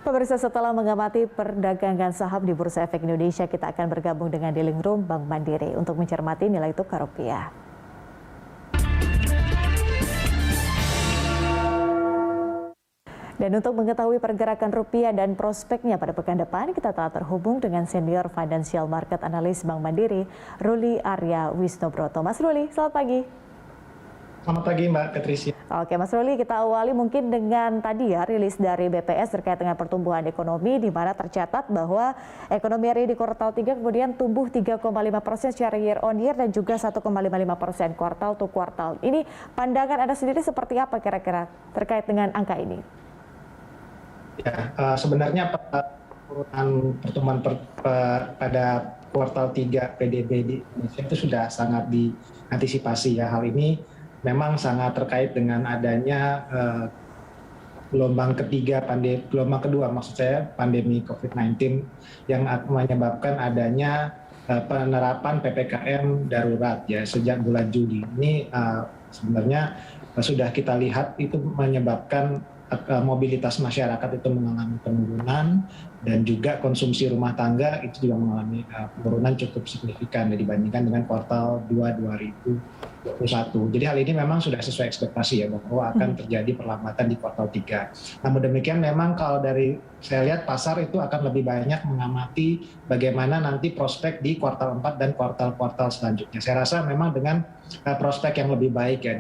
Pemirsa, setelah mengamati perdagangan saham di Bursa Efek Indonesia, kita akan bergabung dengan Dealing Room Bank Mandiri untuk mencermati nilai tukar rupiah. Dan untuk mengetahui pergerakan rupiah dan prospeknya pada pekan depan, kita telah terhubung dengan Senior Financial Market Analyst Bank Mandiri, Ruli Arya Wisnobroto. Mas Ruli, selamat pagi. Selamat pagi Mbak Patricia. Oke Mas Ruli, kita awali mungkin dengan tadi ya rilis dari BPS terkait dengan pertumbuhan ekonomi, di mana tercatat bahwa ekonomi RI di kuartal 3 kemudian tumbuh 3,5% secara year on year dan juga 1,55% kuartal to kuartal. Ini pandangan Anda sendiri seperti apa kira-kira terkait dengan angka ini? Ya, sebenarnya penurunan pertumbuhan pada kuartal 3 PDB di Indonesia itu sudah sangat diantisipasi ya. Hal ini memang sangat terkait dengan adanya gelombang kedua maksud saya pandemi COVID-19 yang menyebabkan adanya penerapan PPKM darurat ya sejak bulan Juli. Ini sebenarnya sudah kita lihat itu menyebabkan mobilitas masyarakat itu mengalami penurunan dan juga konsumsi rumah tangga itu juga mengalami penurunan cukup signifikan dibandingkan dengan kuartal 2 2021. Jadi hal ini memang sudah sesuai ekspektasi ya bahwa akan terjadi perlambatan di kuartal 3. Namun demikian memang kalau dari saya lihat pasar itu akan lebih banyak mengamati bagaimana nanti prospek di kuartal 4 dan kuartal-kuartal selanjutnya. Saya rasa memang dengan prospek yang lebih baik ya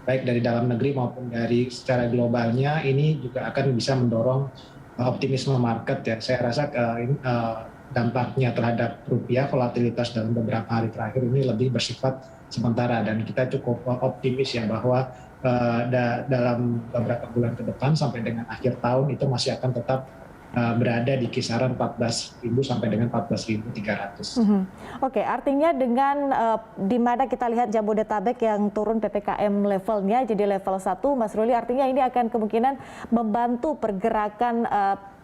baik dari dalam negeri maupun dari secara globalnya, ini juga akan bisa mendorong optimisme market ya. Saya rasa dampaknya terhadap rupiah, volatilitas dalam beberapa hari terakhir ini lebih bersifat sementara dan kita cukup optimis ya bahwa dalam beberapa bulan ke depan sampai dengan akhir tahun itu masih akan tetap berada di kisaran 14.000 sampai dengan 14.300. Oke, artinya dengan di mana kita lihat Jabodetabek yang turun PPKM levelnya jadi level 1, Mas Ruli, artinya ini akan kemungkinan membantu pergerakan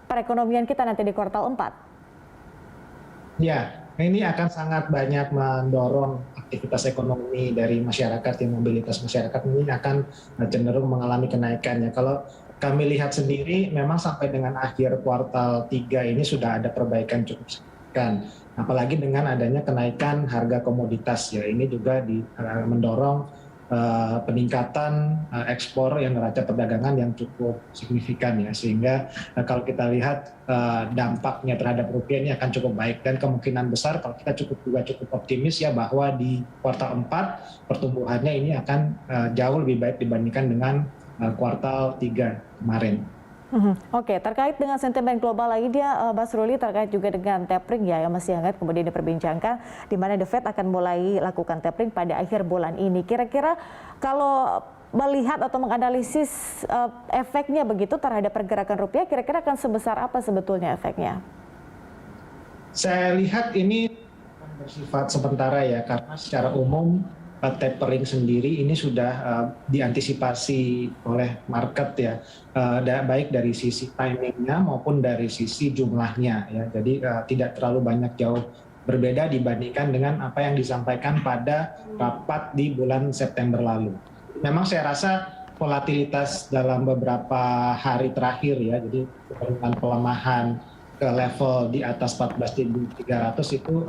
perekonomian kita nanti di kuartal 4? Ya, ini akan sangat banyak mendorong aktivitas ekonomi dari masyarakat, yang mobilitas masyarakat ini akan cenderung mengalami kenaikan ya. Kalau kami lihat sendiri memang sampai dengan akhir kuartal 3 ini sudah ada perbaikan cukup signifikan. Apalagi dengan adanya kenaikan harga komoditas ya, ini juga mendorong peningkatan ekspor yang neraca perdagangan yang cukup signifikan ya, sehingga kalau kita lihat dampaknya terhadap rupiah ini akan cukup baik dan kemungkinan besar kalau kita cukup optimis ya bahwa di kuartal 4 pertumbuhannya ini akan jauh lebih baik dibandingkan dengan kuartal 3 kemarin. Oke, terkait dengan sentimen global lagi dia, Mas Ruli, terkait juga dengan tapering ya yang masih hangat kemudian diperbincangkan, di mana The Fed akan mulai lakukan tapering pada akhir bulan ini. Kira-kira kalau melihat atau menganalisis efeknya begitu terhadap pergerakan rupiah, kira-kira akan sebesar apa sebetulnya efeknya? Saya lihat ini bersifat sementara ya, karena secara umum tapering sendiri ini sudah diantisipasi oleh market ya, baik dari sisi timingnya maupun dari sisi jumlahnya ya. Jadi tidak terlalu banyak jauh berbeda dibandingkan dengan apa yang disampaikan pada rapat di bulan September lalu. Memang saya rasa volatilitas dalam beberapa hari terakhir ya, jadi pelemahan ke level di atas 14.300 itu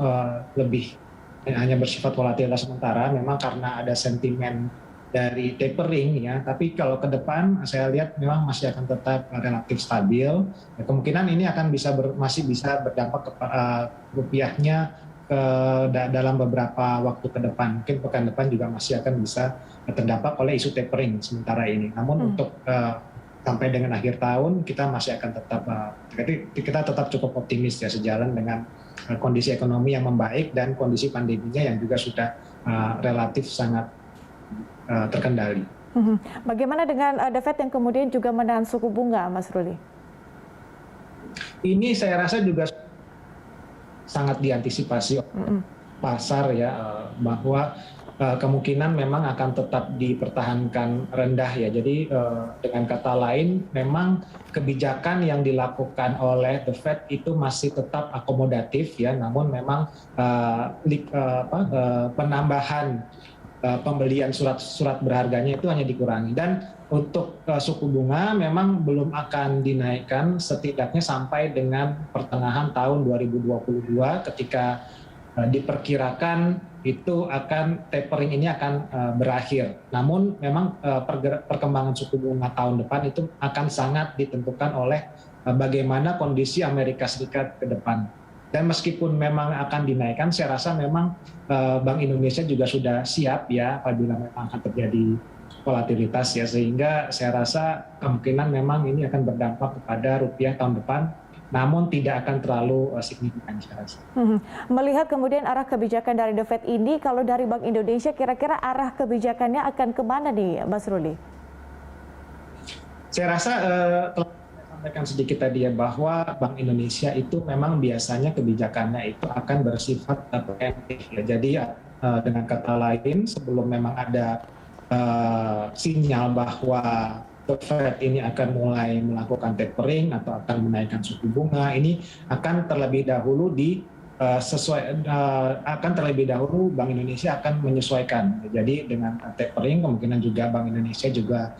lebih hanya bersifat volatilitas sementara, memang karena ada sentimen dari tapering ya. Tapi kalau ke depan saya lihat memang masih akan tetap relatif stabil. Ya, kemungkinan ini akan masih bisa berdampak ke rupiahnya dalam beberapa waktu ke depan. Mungkin pekan depan juga masih akan bisa terdampak oleh isu tapering sementara ini. Namun untuk sampai dengan akhir tahun kita masih akan tetap cukup optimis ya, sejalan dengan kondisi ekonomi yang membaik dan kondisi pandeminya yang juga sudah relatif sangat terkendali. Bagaimana dengan The Fed yang kemudian juga menahan suku bunga, Mas Ruli? Ini saya rasa juga sangat diantisipasi pasar ya, bahwa kemungkinan memang akan tetap dipertahankan rendah ya. Jadi dengan kata lain memang kebijakan yang dilakukan oleh The Fed itu masih tetap akomodatif ya, namun memang penambahan pembelian surat berharganya itu hanya dikurangi. Dan untuk suku bunga memang belum akan dinaikkan setidaknya sampai dengan pertengahan tahun 2022 ketika diperkirakan itu akan tapering ini akan berakhir. Namun memang perkembangan suku bunga tahun depan itu akan sangat ditentukan oleh bagaimana kondisi Amerika Serikat ke depan. Dan meskipun memang akan dinaikkan, saya rasa memang Bank Indonesia juga sudah siap ya apabila memang akan terjadi volatilitas ya, sehingga saya rasa kemungkinan memang ini akan berdampak kepada rupiah tahun depan, namun tidak akan terlalu signifikan saya rasa. Melihat kemudian arah kebijakan dari The Fed ini, kalau dari Bank Indonesia kira-kira arah kebijakannya akan kemana nih, Mas Ruli? Saya rasa telah sampaikan sedikit tadi ya bahwa Bank Indonesia itu memang biasanya kebijakannya itu akan bersifat preemptif ya. Jadi dengan kata lain sebelum memang ada sinyal bahwa The Fed ini akan mulai melakukan tapering atau akan menaikkan suku bunga, ini akan terlebih dahulu Bank Indonesia akan menyesuaikan. Jadi dengan tapering kemungkinan juga Bank Indonesia juga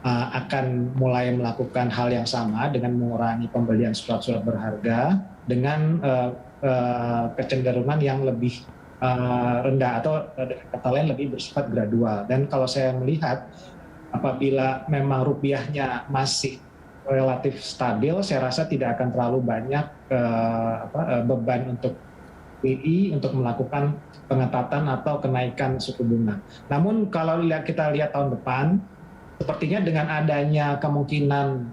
akan mulai melakukan hal yang sama dengan mengurangi pembelian surat-surat berharga dengan kecenderungan yang lebih rendah atau dengan kata lain lebih bersifat gradual. Dan kalau saya melihat apabila memang rupiahnya masih relatif stabil, saya rasa tidak akan terlalu banyak beban untuk BI untuk melakukan pengetatan atau kenaikan suku bunga. Namun kalau kita lihat tahun depan, sepertinya dengan adanya kemungkinan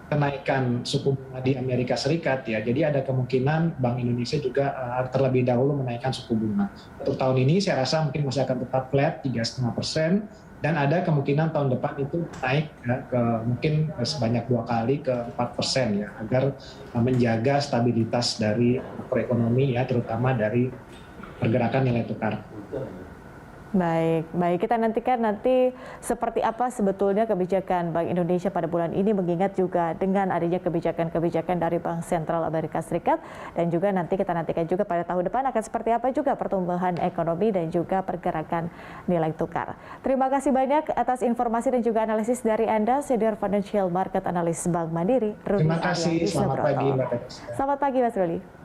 kenaikan suku bunga di Amerika Serikat ya, jadi ada kemungkinan Bank Indonesia juga terlebih dahulu menaikkan suku bunga. Untuk tahun ini saya rasa mungkin masih akan tetap flat 3,5%, dan ada kemungkinan tahun depan itu naik ya, mungkin sebanyak 2 kali ke 4% ya, agar menjaga stabilitas dari perekonomi ya, terutama dari pergerakan nilai tukar. Baik, kita nantikan nanti seperti apa sebetulnya kebijakan Bank Indonesia pada bulan ini, mengingat juga dengan adanya kebijakan-kebijakan dari Bank Sentral Amerika Serikat, dan juga nanti kita nantikan juga pada tahun depan akan seperti apa juga pertumbuhan ekonomi dan juga pergerakan nilai tukar. Terima kasih banyak atas informasi dan juga analisis dari Anda, Senior Financial Market Analyst Bank Mandiri, Ruli Terima kasih, selamat pagi Mbak. Selamat pagi Mas Ruli.